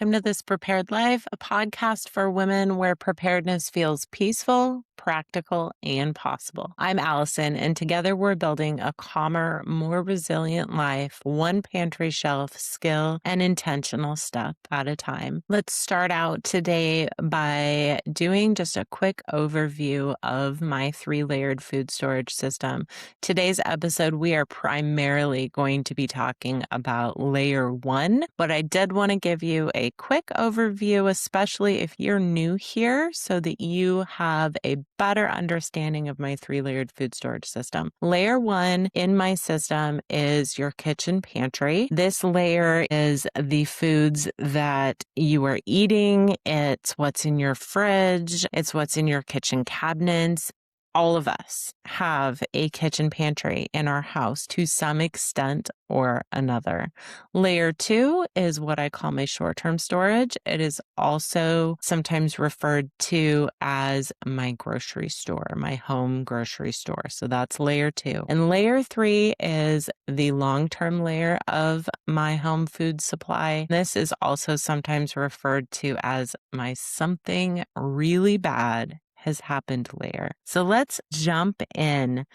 welcome to This Prepared Life, a podcast for women where preparedness feels peaceful, practical, and possible. I'm Allison, and together we're building a calmer, more resilient life, one pantry shelf, skill, and intentional step at a time. Let's start out today by doing just a quick overview of my 3-layered food storage system. Today's episode, we are primarily going to be talking about layer 1, but I did want to give you a quick overview, especially if you're new here, so that you have a better understanding of my 3-layered food storage system. Layer 1 in my system is your kitchen pantry. This layer is the foods that you are eating. It's what's in your fridge. It's what's in your kitchen cabinets. All of us have a kitchen pantry in our house to some extent or another. Layer 2 is what I call my short-term storage. It is also sometimes referred to as my grocery store, my home grocery store. So that's layer 2. And layer 3 is the long-term layer of my home food supply. This is also sometimes referred to as my something really bad has happened layer. So let's jump in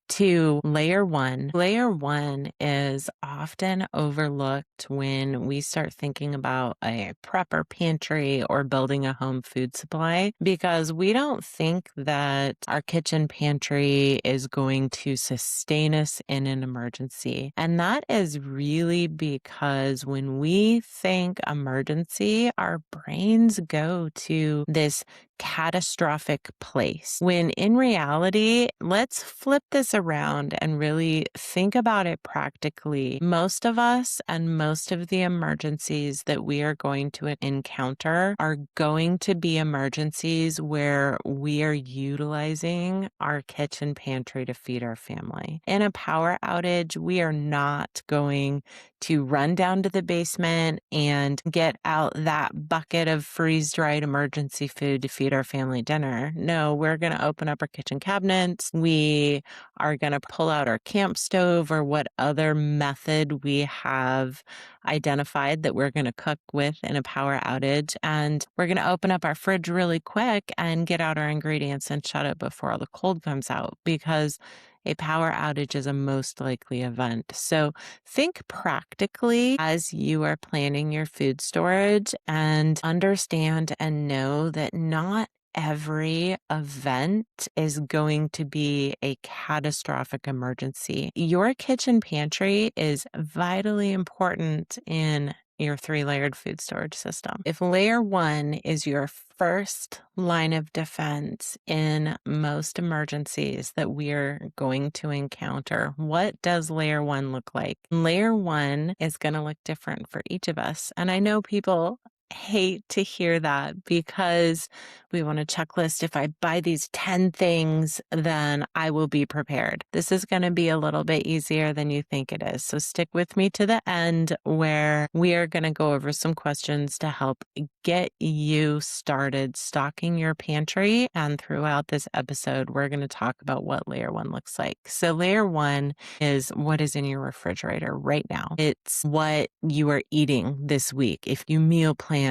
to layer 1. Layer 1 is often overlooked when we start thinking about a prepper pantry or building a home food supply, because we don't think that our kitchen pantry is going to sustain us in an emergency. And that is really because when we think emergency, our brains go to this catastrophic place, when in reality, let's flip this around and really think about it practically. Most of us and most of the emergencies that we are going to encounter are going to be emergencies where we are utilizing our kitchen pantry to feed our family. In a power outage, we are not going to run down to the basement and get out that bucket of freeze-dried emergency food to feed our family dinner. No, we're going to open up our kitchen cabinets. We are going to pull out our camp stove or what other method we have identified that we're going to cook with in a power outage. And we're going to open up our fridge really quick and get out our ingredients and shut it before all the cold comes out, because a power outage is a most likely event. So think practically as you are planning your food storage, and understand and know that not every event is going to be a catastrophic emergency. Your kitchen pantry is vitally important in your 3-layered food storage system. If layer 1 is your first line of defense in most emergencies that we're going to encounter, what does layer 1 look like? Layer 1 is going to look different for each of us. And I know people hate to hear that, because we want a checklist. If I buy these 10 things, then I will be prepared. This is going to be a little bit easier than you think it is. So stick with me to the end, where we are going to go over some questions to help get you started stocking your pantry. And throughout this episode, we're going to talk about what layer 1 looks like. So layer 1 is what is in your refrigerator right now. It's what you are eating this week. If you meal plan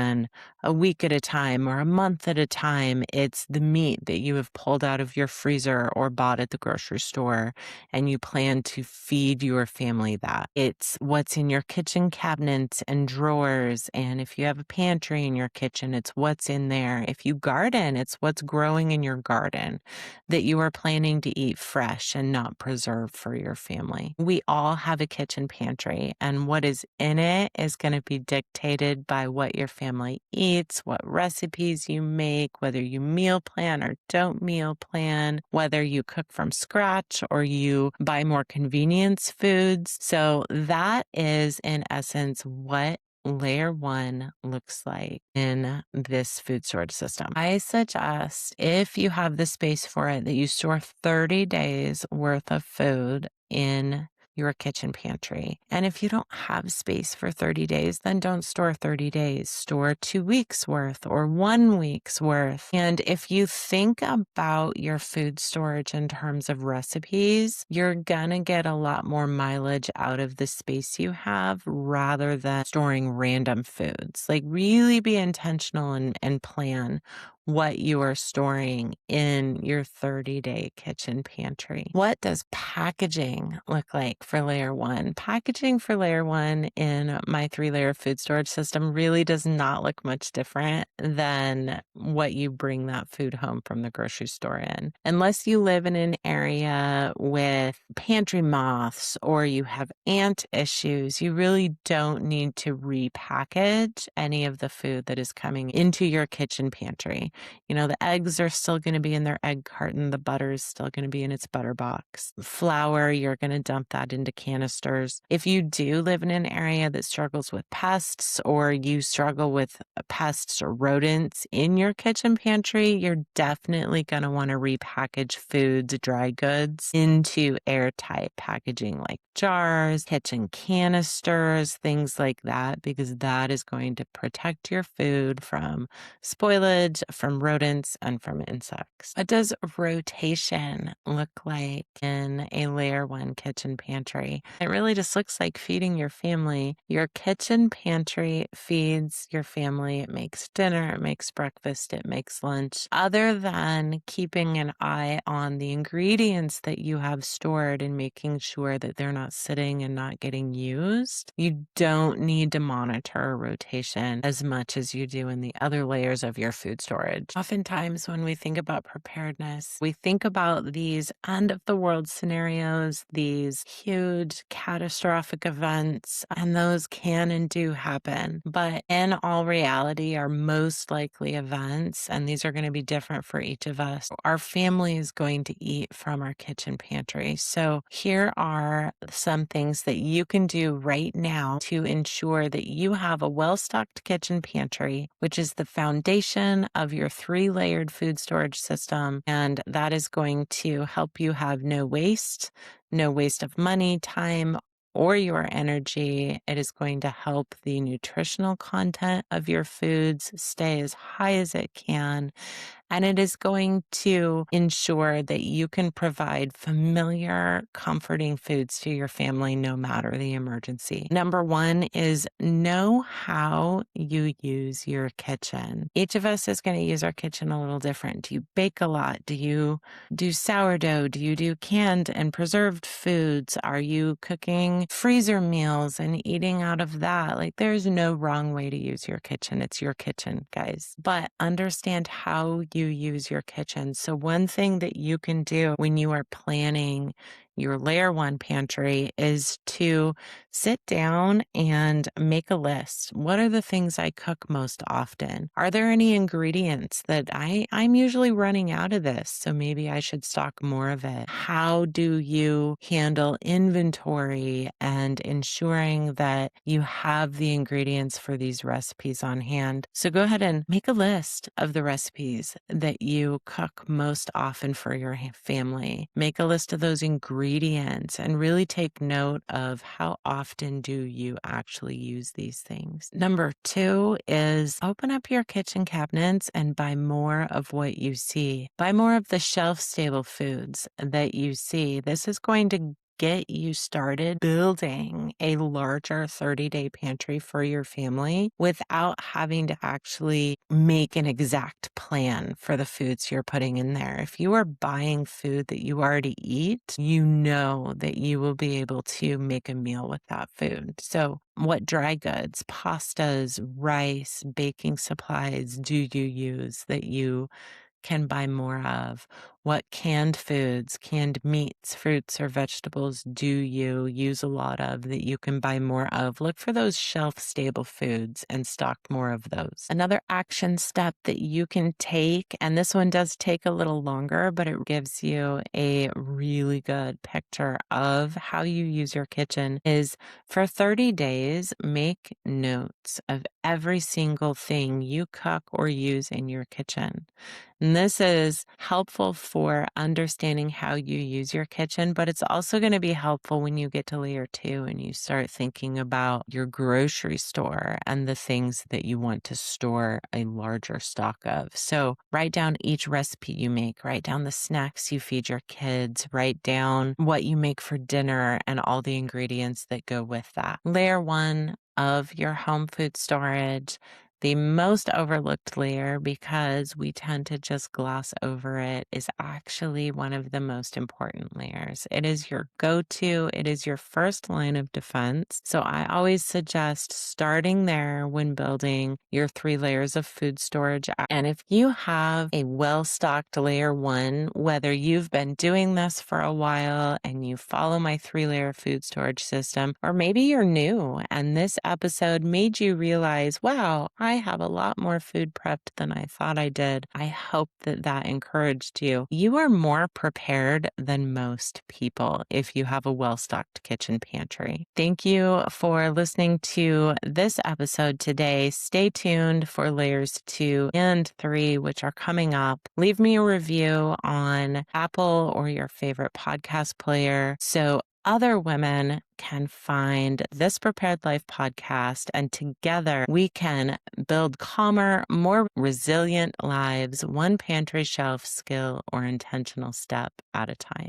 a week at a time or a month at a time, it's the meat that you have pulled out of your freezer or bought at the grocery store, and you plan to feed your family that. It's what's in your kitchen cabinets and drawers, and if you have a pantry in your kitchen, it's what's in there. If you garden, it's what's growing in your garden that you are planning to eat fresh and not preserved for your family. We all have a kitchen pantry, and what is in it is going to be dictated by what your family eats, what recipes you make, whether you meal plan or don't meal plan, whether you cook from scratch or you buy more convenience foods. So that is in essence what layer 1 looks like in this food storage system. I suggest, if you have the space for it, that you store 30 days worth of food in your kitchen pantry. And if you don't have space for 30 days, then don't store 30 days. Store 2 weeks worth or 1 week's worth. And if you think about your food storage in terms of recipes, you're gonna get a lot more mileage out of the space you have rather than storing random foods. Like, really be intentional and plan what you are storing in your 30-day kitchen pantry. What does packaging look like for layer one? Packaging for layer one in my 3-layer food storage system really does not look much different than what you bring that food home from the grocery store in. Unless you live in an area with pantry moths or you have ant issues, you really don't need to repackage any of the food that is coming into your kitchen pantry. You know, the eggs are still going to be in their egg carton. The butter is still going to be in its butter box. Flour, you're going to dump that into canisters. If you do live in an area that struggles with pests or you struggle with pests or rodents in your kitchen pantry, you're definitely going to want to repackage foods, dry goods into airtight packaging like jars, kitchen canisters, things like that, because that is going to protect your food from spoilage, from rodents, and from insects. What does rotation look like in a layer one kitchen pantry? It really just looks like feeding your family. Your kitchen pantry feeds your family. It makes dinner, it makes breakfast, it makes lunch. Other than keeping an eye on the ingredients that you have stored and making sure that they're not sitting and not getting used, you don't need to monitor rotation as much as you do in the other layers of your food storage. Oftentimes, when we think about preparedness, we think about these end of the world scenarios, these huge catastrophic events, and those can and do happen. But in all reality, our most likely events, and these are going to be different for each of us, our family is going to eat from our kitchen pantry. So here are some things that you can do right now to ensure that you have a well-stocked kitchen pantry, which is the foundation of your 3-layered food storage system. And that is going to help you have no waste of money, time, or your energy. It is going to help the nutritional content of your foods stay as high as it can. And it is going to ensure that you can provide familiar, comforting foods to your family no matter the emergency. Number one is know how you use your kitchen. Each of us is going to use our kitchen a little different. Do you bake a lot? Do you do sourdough? Do you do canned and preserved foods? Are you cooking freezer meals and eating out of that? Like, there's no wrong way to use your kitchen. It's your kitchen, guys. But understand how you use your kitchen. So one thing that you can do when you are planning your layer one pantry is to sit down and make a list. What are the things I cook most often? Are there any ingredients that I'm usually running out of this, so maybe I should stock more of it? How do you handle inventory and ensuring that you have the ingredients for these recipes on hand? So go ahead and make a list of the recipes that you cook most often for your family. Make a list of those ingredients and really take note of how often do you actually use these things. Number 2 is open up your kitchen cabinets and buy more of what you see. Buy more of the shelf-stable foods that you see. This is going to get you started building a larger 30-day pantry for your family without having to actually make an exact plan for the foods you're putting in there. If you are buying food that you already eat, you know that you will be able to make a meal with that food. So what dry goods, pastas, rice, baking supplies do you use that you can buy more of? What canned foods, canned meats, fruits, or vegetables do you use a lot of that you can buy more of? Look for those shelf-stable foods and stock more of those. Another action step that you can take, and this one does take a little longer, but it gives you a really good picture of how you use your kitchen, is for 30 days, make notes of every single thing you cook or use in your kitchen. And this is helpful for understanding how you use your kitchen, but it's also going to be helpful when you get to layer 2 and you start thinking about your grocery store and the things that you want to store a larger stock of. So write down each recipe you make, write down the snacks you feed your kids, write down what you make for dinner and all the ingredients that go with that. Layer 1 of your home food storage, the most overlooked layer, because we tend to just gloss over it, is actually one of the most important layers. It is your go-to. It is your first line of defense. So I always suggest starting there when building your 3 layers of food storage. And if you have a well-stocked layer 1, whether you've been doing this for a while and you follow my 3-layer food storage system, or maybe you're new and this episode made you realize, wow, I have a lot more food prepped than I thought I did. I hope that that encouraged you. You are more prepared than most people if you have a well-stocked kitchen pantry. Thank you for listening to this episode today. Stay tuned for layers 2 and 3, which are coming up. Leave me a review on Apple or your favorite podcast player so other women can find this Prepared Life podcast, and together we can build calmer, more resilient lives, one pantry shelf skill or intentional step at a time.